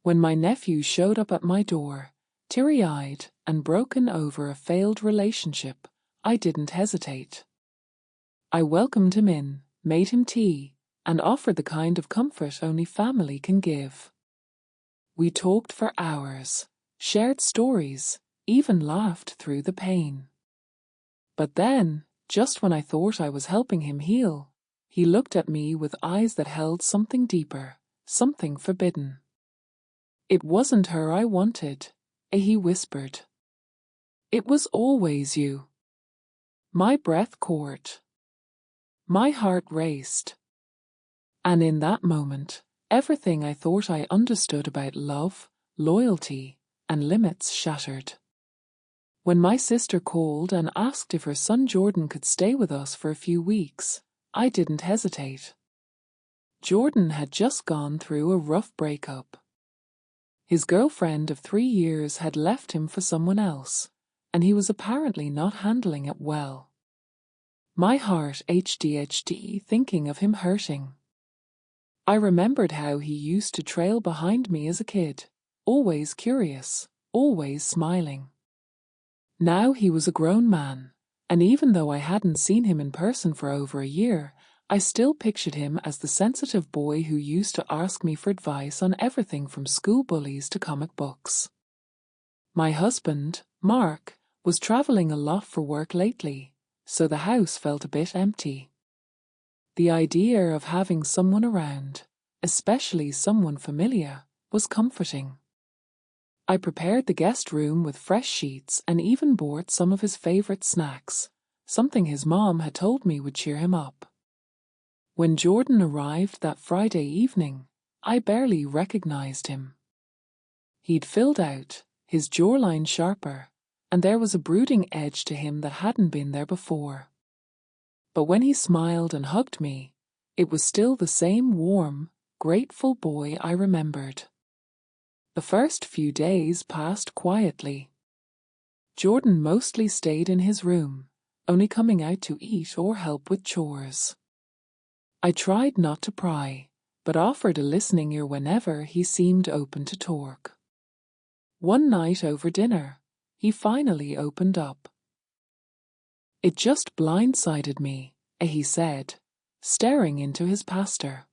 When my nephew showed up at my door, teary-eyed and broken over a failed relationship, I didn't hesitate. I welcomed him in, made him tea, and offered the kind of comfort only family can give. We talked for hours, shared stories, even laughed through the pain. But then, just when I thought I was helping him heal, he looked at me with eyes that held something deeper, something forbidden. "It wasn't her I wanted," he whispered. "It was always you." My breath caught. My heart raced. And in that moment, everything I thought I understood about love, loyalty, and limits shattered. When my sister called and asked if her son Jordan could stay with us for a few weeks, I didn't hesitate. Jordan had just gone through a rough breakup. His girlfriend of 3 years had left him for someone else, and he was apparently not handling it well. My heart HDHD thinking of him hurting. I remembered how he used to trail behind me as a kid, always curious, always smiling. Now he was a grown man, and even though I hadn't seen him in person for over a year, I still pictured him as the sensitive boy who used to ask me for advice on everything from school bullies to comic books. My husband, Mark, was traveling a lot for work lately, so the house felt a bit empty. The idea of having someone around, especially someone familiar, was comforting. I prepared the guest room with fresh sheets and even bought some of his favorite snacks, something his mom had told me would cheer him up. When Jordan arrived that Friday evening, I barely recognized him. He'd filled out, his jawline sharper, and there was a brooding edge to him that hadn't been there before. But when he smiled and hugged me, it was still the same warm, grateful boy I remembered. The first few days passed quietly. Jordan mostly stayed in his room, only coming out to eat or help with chores. I tried not to pry, but offered a listening ear whenever he seemed open to talk. One night over dinner, he finally opened up. "It just blindsided me," he said, staring into his pastor.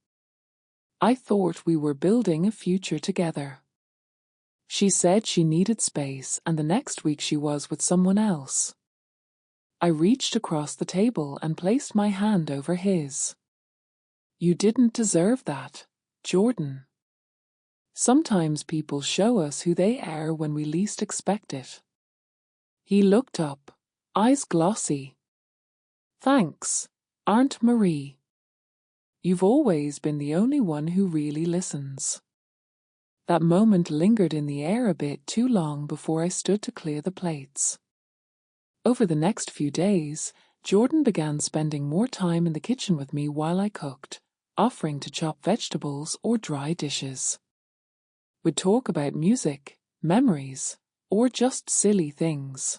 "I thought we were building a future together. She said she needed space, and the next week she was with someone else." I reached across the table and placed my hand over his. "You didn't deserve that, Jordan. Sometimes people show us who they are when we least expect it." He looked up, eyes glossy. "Thanks, Aunt Marie. You've always been the only one who really listens." That moment lingered in the air a bit too long before I stood to clear the plates. Over the next few days, Jordan began spending more time in the kitchen with me while I cooked, offering to chop vegetables or dry dishes. We'd talk about music, memories, or just silly things.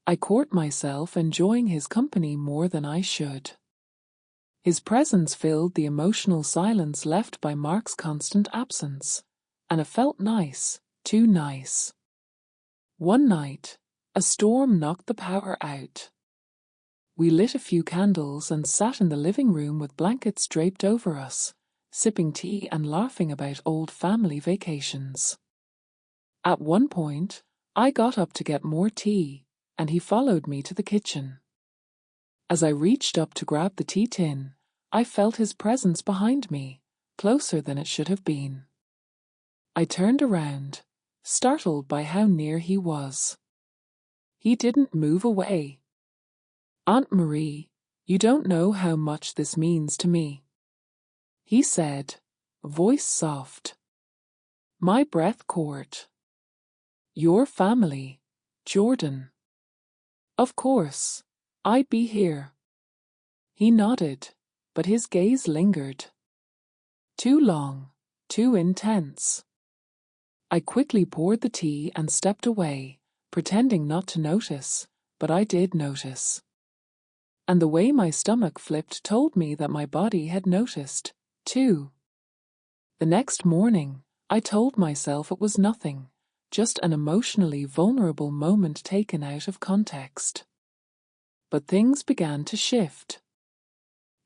I caught myself enjoying his company more than I should. His presence filled the emotional silence left by Mark's constant absence, and it felt nice, too nice. One night, a storm knocked the power out. We lit a few candles and sat in the living room with blankets draped over us, sipping tea and laughing about old family vacations. At one point, I got up to get more tea, and he followed me to the kitchen. As I reached up to grab the tea tin, I felt his presence behind me, closer than it should have been. I turned around, startled by how near he was. He didn't move away. "Aunt Marie, you don't know how much this means to me," he said, voice soft. My breath caught. "Your family, Jordan." "Of course, I'd be here." He nodded, but his gaze lingered. Too long, too intense. I quickly poured the tea and stepped away, pretending not to notice, but I did notice. And the way my stomach flipped told me that my body had noticed, too. The next morning, I told myself it was nothing, just an emotionally vulnerable moment taken out of context. But things began to shift.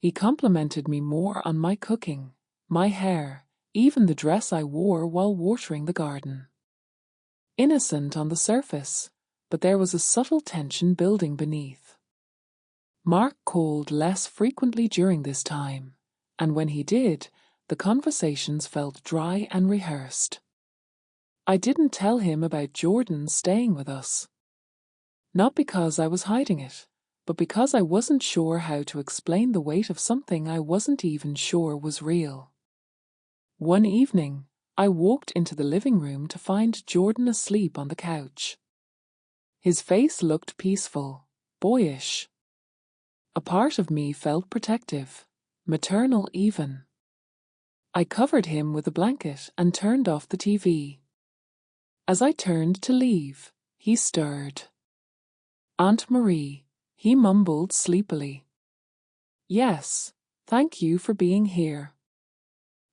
He complimented me more on my cooking, my hair, even the dress I wore while watering the garden. Innocent on the surface, but there was a subtle tension building beneath. Mark called less frequently during this time, and when he did, the conversations felt dry and rehearsed. I didn't tell him about Jordan staying with us. Not because I was hiding it, but because I wasn't sure how to explain the weight of something I wasn't even sure was real. One evening, I walked into the living room to find Jordan asleep on the couch. His face looked peaceful, boyish. A part of me felt protective, maternal even. I covered him with a blanket and turned off the TV. As I turned to leave, he stirred. "Aunt Marie," he mumbled sleepily. "Yes, thank you for being here."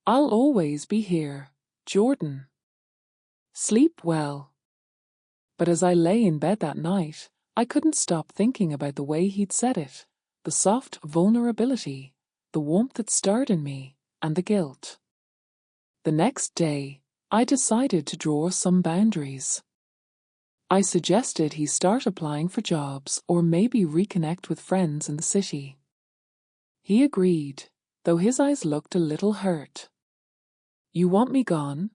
"I'll always be here, Jordan." "Sleep well." But as I lay in bed that night, I couldn't stop thinking about the way he'd said it, the soft vulnerability, the warmth that stirred in me, and the guilt. The next day, I decided to draw some boundaries. I suggested he start applying for jobs or maybe reconnect with friends in the city. He agreed, though his eyes looked a little hurt. "You want me gone?"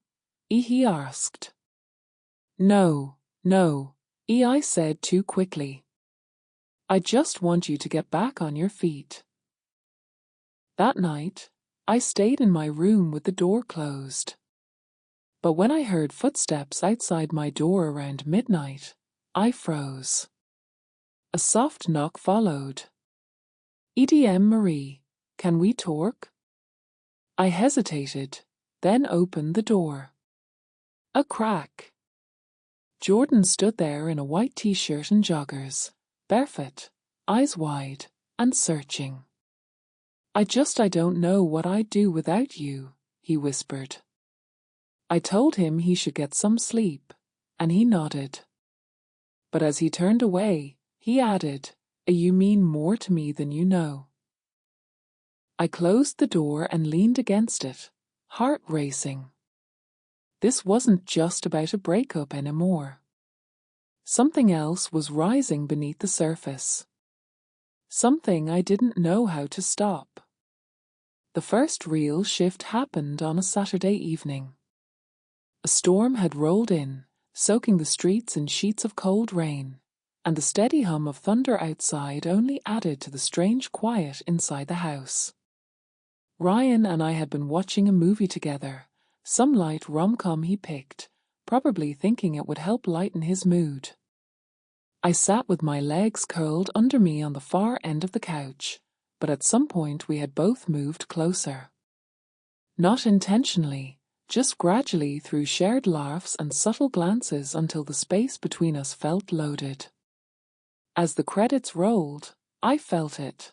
he asked. No, I said too quickly. "I just want you to get back on your feet." That night, I stayed in my room with the door closed. But when I heard footsteps outside my door around midnight, I froze. A soft knock followed. "EDM Marie, can we talk?" I hesitated, then opened the door. A crack. Jordan stood there in a white t-shirt and joggers, barefoot, eyes wide, and searching. I don't know what I'd do without you," he whispered. I told him he should get some sleep, and he nodded. But as he turned away, he added, "You mean more to me than you know." I closed the door and leaned against it, heart racing. This wasn't just about a breakup anymore. Something else was rising beneath the surface. Something I didn't know how to stop. The first real shift happened on a Saturday evening. A storm had rolled in, soaking the streets in sheets of cold rain, and the steady hum of thunder outside only added to the strange quiet inside the house. Ryan and I had been watching a movie together, some light rom-com he picked, probably thinking it would help lighten his mood. I sat with my legs curled under me on the far end of the couch, but at some point we had both moved closer. Not intentionally, just gradually through shared laughs and subtle glances until the space between us felt loaded. As the credits rolled, I felt it.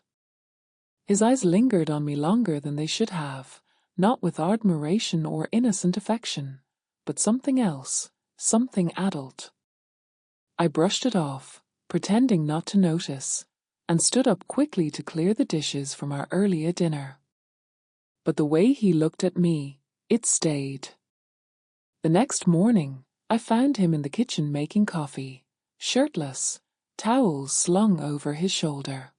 His eyes lingered on me longer than they should have, not with admiration or innocent affection, but something else, something adult. I brushed it off, pretending not to notice, and stood up quickly to clear the dishes from our earlier dinner. But the way he looked at me, it stayed. The next morning, I found him in the kitchen making coffee, shirtless, towels slung over his shoulder.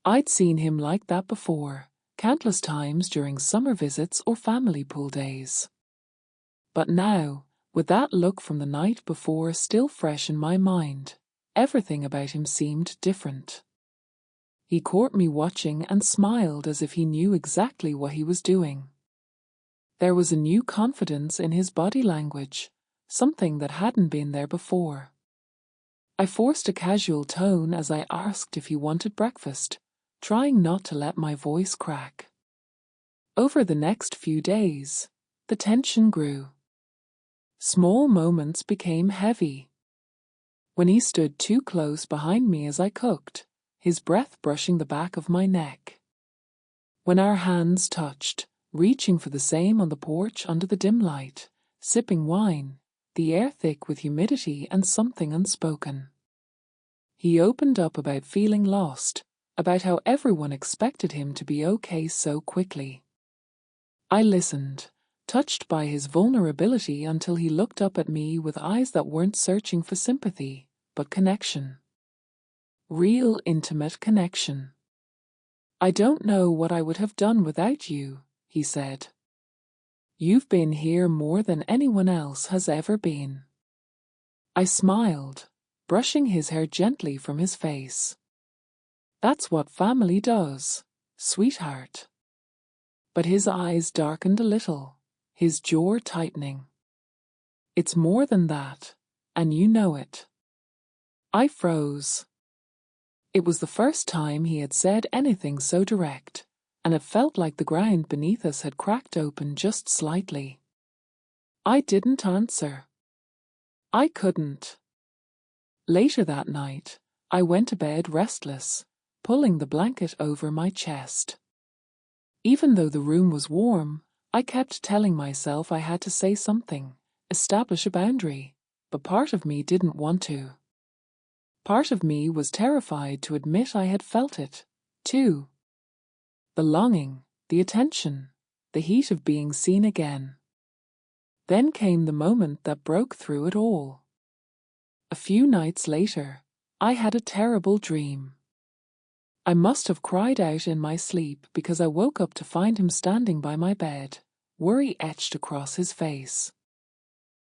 I'd seen him like that before, countless times during summer visits or family pool days. But now, with that look from the night before still fresh in my mind, everything about him seemed different. He caught me watching and smiled as if he knew exactly what he was doing. There was a new confidence in his body language, something that hadn't been there before. I forced a casual tone as I asked if he wanted breakfast, trying not to let my voice crack. Over the next few days, the tension grew. Small moments became heavy. When he stood too close behind me as I cooked, his breath brushing the back of my neck. When our hands touched, reaching for the same on the porch under the dim light, sipping wine, the air thick with humidity and something unspoken. He opened up about feeling lost, about how everyone expected him to be okay so quickly. I listened, touched by his vulnerability until he looked up at me with eyes that weren't searching for sympathy, but connection. Real, intimate connection. "I don't know what I would have done without you," he said. "You've been here more than anyone else has ever been." I smiled, brushing his hair gently from his face. "That's what family does, sweetheart." But his eyes darkened a little, his jaw tightening. "It's more than that, and you know it." I froze. It was the first time he had said anything so direct, and it felt like the ground beneath us had cracked open just slightly. I didn't answer. I couldn't. Later that night, I went to bed restless, pulling the blanket over my chest. Even though the room was warm, I kept telling myself I had to say something, establish a boundary, but part of me didn't want to. Part of me was terrified to admit I had felt it, too. The longing, the attention, the heat of being seen again. Then came the moment that broke through it all. A few nights later, I had a terrible dream. I must have cried out in my sleep because I woke up to find him standing by my bed, worry etched across his face.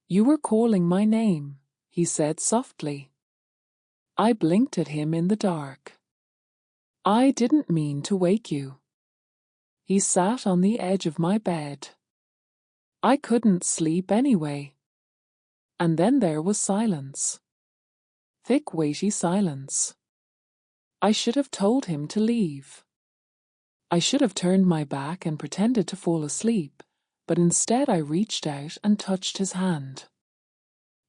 "You were calling my name," he said softly. I blinked at him in the dark. "I didn't mean to wake you." He sat on the edge of my bed. I couldn't sleep anyway. And then there was silence. Thick, weighty silence. I should have told him to leave. I should have turned my back and pretended to fall asleep, but instead I reached out and touched his hand.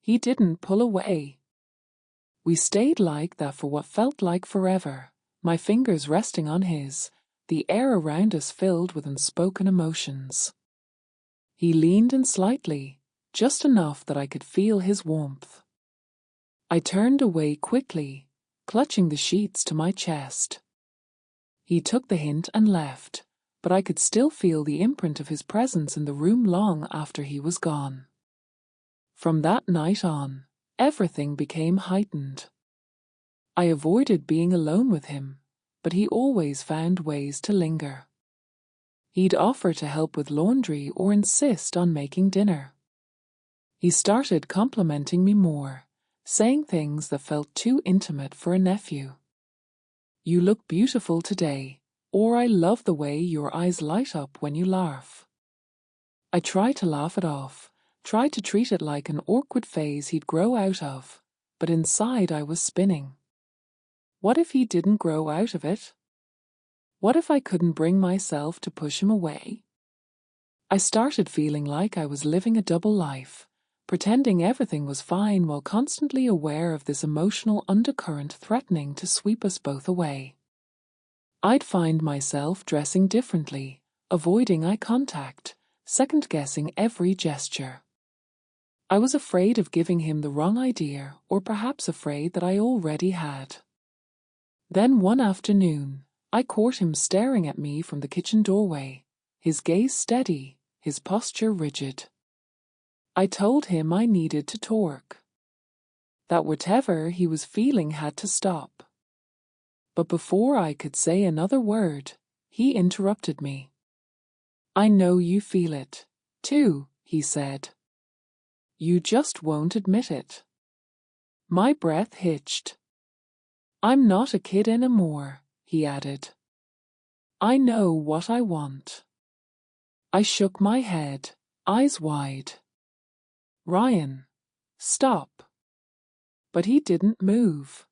He didn't pull away. We stayed like that for what felt like forever, my fingers resting on his, the air around us filled with unspoken emotions. He leaned in slightly, just enough that I could feel his warmth. I turned away quickly, clutching the sheets to my chest. He took the hint and left, but I could still feel the imprint of his presence in the room long after he was gone. From that night on, everything became heightened. I avoided being alone with him, but he always found ways to linger. He'd offer to help with laundry or insist on making dinner. He started complimenting me more, saying things that felt too intimate for a nephew. "You look beautiful today," or "I love the way your eyes light up when you laugh." I tried to laugh it off, tried to treat it like an awkward phase he'd grow out of, but inside I was spinning. What if he didn't grow out of it? What if I couldn't bring myself to push him away? I started feeling like I was living a double life, pretending everything was fine while constantly aware of this emotional undercurrent threatening to sweep us both away. I'd find myself dressing differently, avoiding eye contact, second-guessing every gesture. I was afraid of giving him the wrong idea, or perhaps afraid that I already had. Then one afternoon, I caught him staring at me from the kitchen doorway, his gaze steady, his posture rigid. I told him I needed to talk. That whatever he was feeling had to stop. But before I could say another word, he interrupted me. "I know you feel it, too," he said. "You just won't admit it." My breath hitched. "I'm not a kid anymore," he added. "I know what I want." I shook my head, eyes wide. "Ryan, stop." But he didn't move.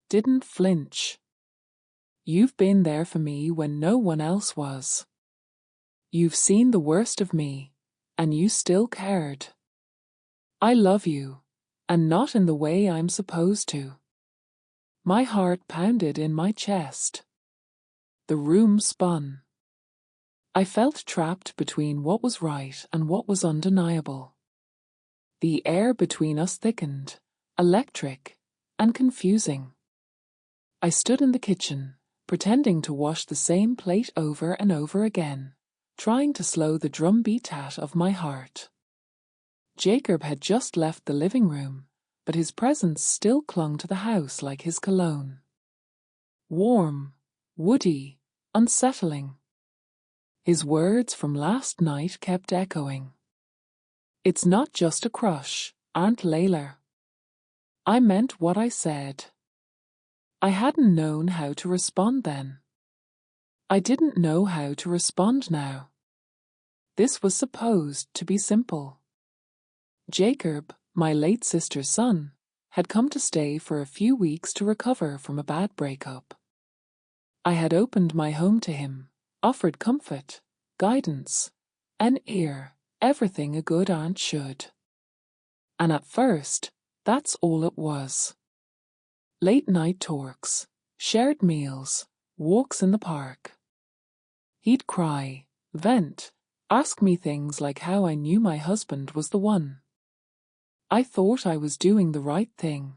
Didn't flinch. "You've been there for me when no one else was. You've seen the worst of me, and you still cared. I love you, and not in the way I'm supposed to." My heart pounded in my chest. The room spun. I felt trapped between what was right and what was undeniable. The air between us thickened, electric, and confusing. I stood in the kitchen, pretending to wash the same plate over and over again, trying to slow the drumbeat of my heart. Jacob had just left the living room, but his presence still clung to the house like his cologne. Warm, woody, unsettling. His words from last night kept echoing. It's not just a crush, Aunt Layla. I meant what I said. I hadn't known how to respond then. I didn't know how to respond now. This was supposed to be simple. Jacob, my late sister's son, had come to stay for a few weeks to recover from a bad breakup. I had opened my home to him, offered comfort, guidance, an ear, everything a good aunt should. And at first, that's all it was. Late-night talks, shared meals, walks in the park. He'd cry, vent, ask me things like how I knew my husband was the one. I thought I was doing the right thing.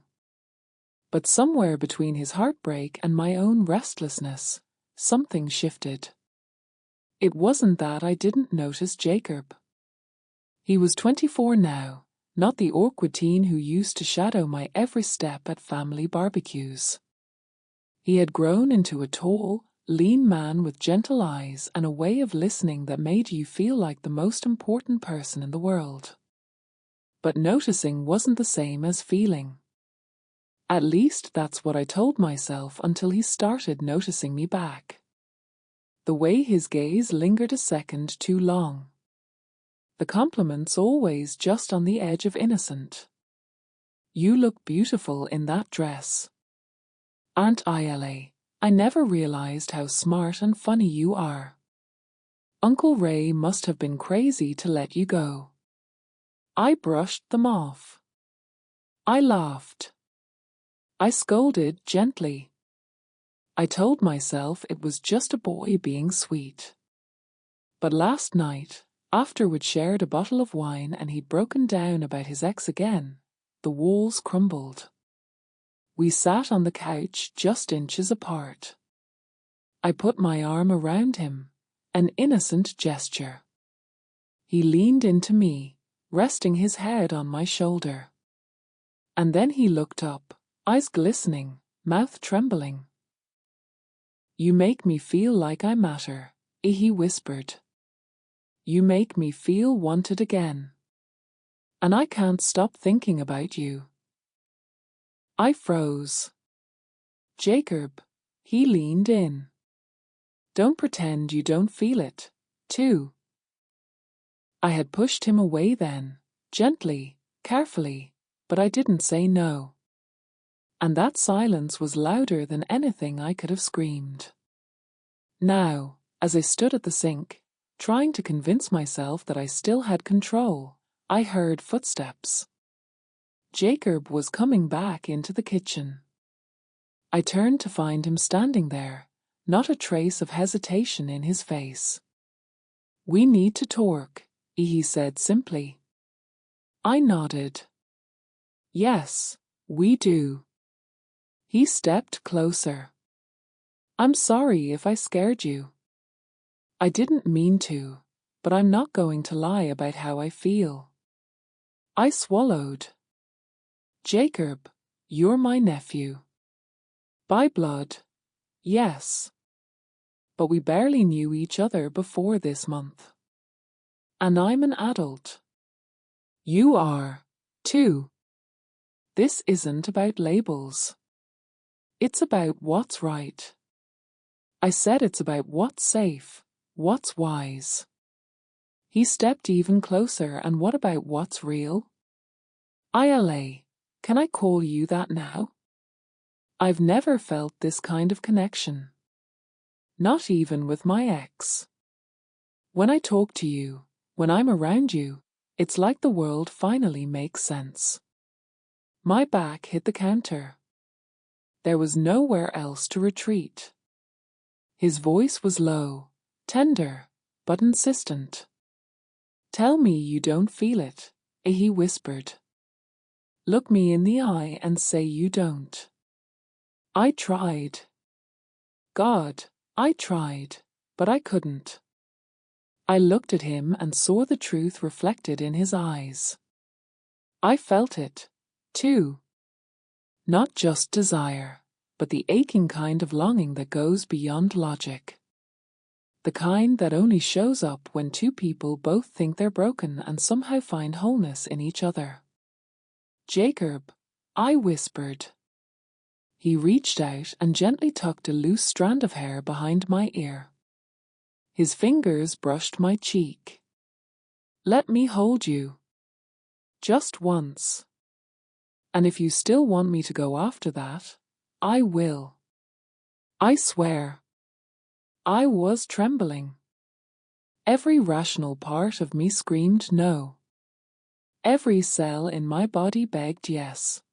But somewhere between his heartbreak and my own restlessness, something shifted. It wasn't that I didn't notice Jacob. He was 24 now, not the awkward teen who used to shadow my every step at family barbecues. He had grown into a tall, lean man with gentle eyes and a way of listening that made you feel like the most important person in the world. But noticing wasn't the same as feeling. At least that's what I told myself until he started noticing me back. The way his gaze lingered a second too long. The compliments always just on the edge of innocent. You look beautiful in that dress. Aunt Ila, I never realized how smart and funny you are. Uncle Ray must have been crazy to let you go. I brushed them off. I laughed. I scolded gently. I told myself it was just a boy being sweet. But last night, after we'd shared a bottle of wine and he'd broken down about his ex again, the walls crumbled. We sat on the couch just inches apart. I put my arm around him, an innocent gesture. He leaned into me, resting his head on my shoulder. And then he looked up, eyes glistening, mouth trembling. You make me feel like I matter, he whispered. You make me feel wanted again. And I can't stop thinking about you. I froze. Jacob, he leaned in. Don't pretend you don't feel it, too. I had pushed him away then, gently, carefully, but I didn't say no. And that silence was louder than anything I could have screamed. Now, as I stood at the sink, trying to convince myself that I still had control, I heard footsteps. Jacob was coming back into the kitchen. I turned to find him standing there, not a trace of hesitation in his face. We need to talk, he said simply. I nodded. Yes, we do. He stepped closer. I'm sorry if I scared you. I didn't mean to, but I'm not going to lie about how I feel. I swallowed. Jacob, you're my nephew. By blood, yes. But we barely knew each other before this month. And I'm an adult. You are, too. This isn't about labels. It's about what's right. I said it's about what's safe, what's wise. He stepped even closer, and what about what's real? ILA, can I call you that now? I've never felt this kind of connection. Not even with my ex. When I talk to you, when I'm around you, it's like the world finally makes sense. My back hit the counter. There was nowhere else to retreat. His voice was low, tender, but insistent. "Tell me you don't feel it," he whispered. "Look me in the eye and say you don't." I tried. God, I tried, but I couldn't. I looked at him and saw the truth reflected in his eyes. I felt it, too. Not just desire, but the aching kind of longing that goes beyond logic. The kind that only shows up when two people both think they're broken and somehow find wholeness in each other. "Jacob," I whispered. He reached out and gently tucked a loose strand of hair behind my ear. His fingers brushed my cheek. "Let me hold you. Just once. And if you still want me to go after that, I will. I swear." I was trembling. Every rational part of me screamed no. Every cell in my body begged yes.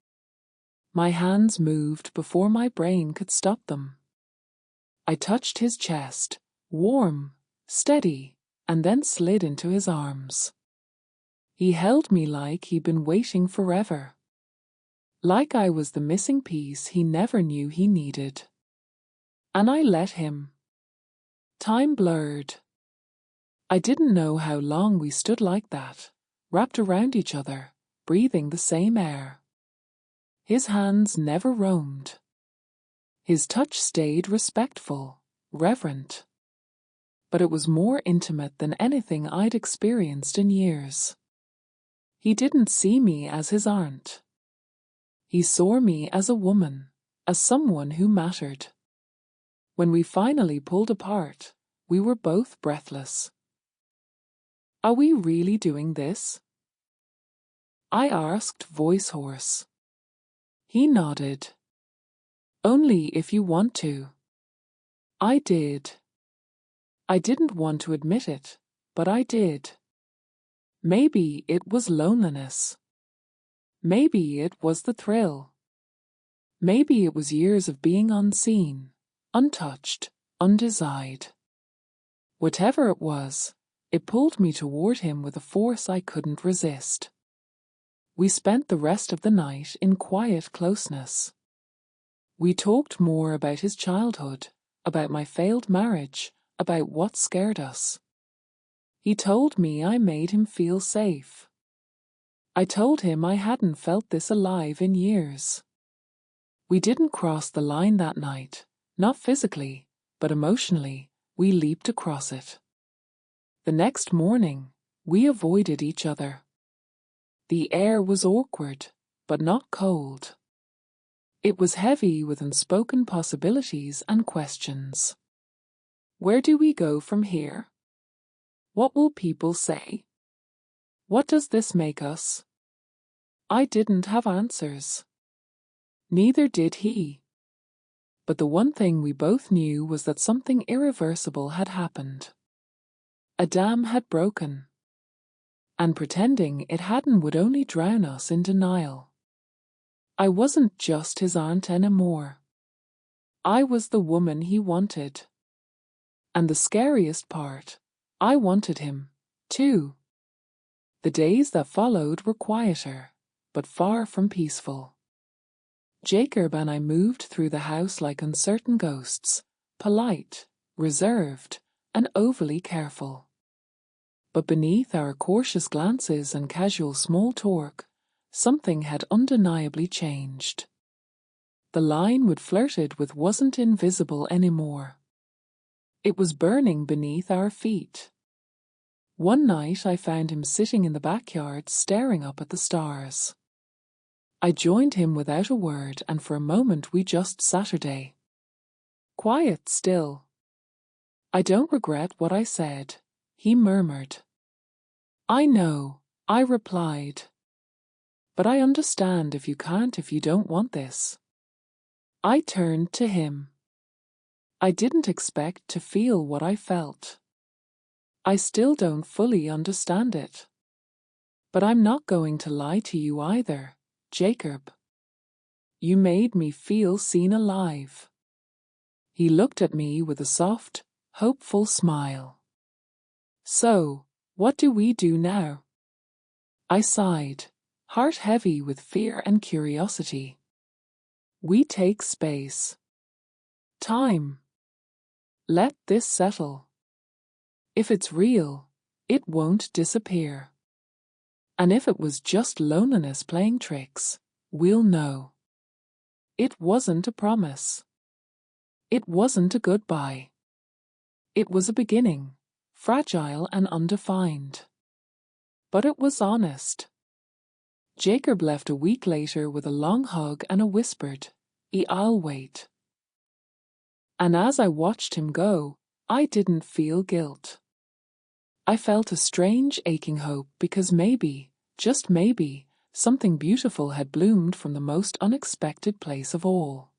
My hands moved before my brain could stop them. I touched his chest, warm, steady, and then slid into his arms. He held me like he'd been waiting forever. Like I was the missing piece he never knew he needed. And I let him. Time blurred. I didn't know how long we stood like that, wrapped around each other, breathing the same air. His hands never roamed. His touch stayed respectful, reverent. But it was more intimate than anything I'd experienced in years. He didn't see me as his aunt. He saw me as a woman, as someone who mattered. When we finally pulled apart, we were both breathless. "Are we really doing this?" I asked, voice hoarse. He nodded. "Only if you want to." I did. I didn't want to admit it, but I did. Maybe it was loneliness. Maybe it was the thrill. Maybe it was years of being unseen, untouched, undesired. Whatever it was, it pulled me toward him with a force I couldn't resist. We spent the rest of the night in quiet closeness. We talked more about his childhood, about my failed marriage, about what scared us. He told me I made him feel safe. I told him I hadn't felt this alive in years. We didn't cross the line that night, not physically, but emotionally, we leaped across it. The next morning, we avoided each other. The air was awkward, but not cold. It was heavy with unspoken possibilities and questions. Where do we go from here? What will people say? What does this make us? I didn't have answers. Neither did he. But the one thing we both knew was that something irreversible had happened. A dam had broken. And pretending it hadn't would only drown us in denial. I wasn't just his aunt anymore. I was the woman he wanted. And the scariest part, I wanted him, too. The days that followed were quieter, but far from peaceful. Jacob and I moved through the house like uncertain ghosts, polite, reserved, and overly careful. But beneath our cautious glances and casual small talk, something had undeniably changed. The line we'd flirted with wasn't invisible anymore. It was burning beneath our feet. One night I found him sitting in the backyard staring up at the stars. I joined him without a word, and for a moment we just Saturday. Quiet still. "I don't regret what I said," he murmured. "I know," I replied. "But I understand if you can't, if you don't want this." I turned to him. I didn't expect to feel what I felt. I still don't fully understand it. But I'm not going to lie to you either, Jacob. You made me feel seen alive. He looked at me with a soft, hopeful smile. So, what do we do now? I sighed, heart heavy with fear and curiosity. We take space. Time. Let this settle. If it's real, it won't disappear. And if it was just loneliness playing tricks, we'll know. It wasn't a promise. It wasn't a goodbye. It was a beginning, fragile and undefined. But it was honest. Jacob left a week later with a long hug and a whispered, "I'll wait." And as I watched him go, I didn't feel guilt. I felt a strange aching hope because maybe, just maybe, something beautiful had bloomed from the most unexpected place of all.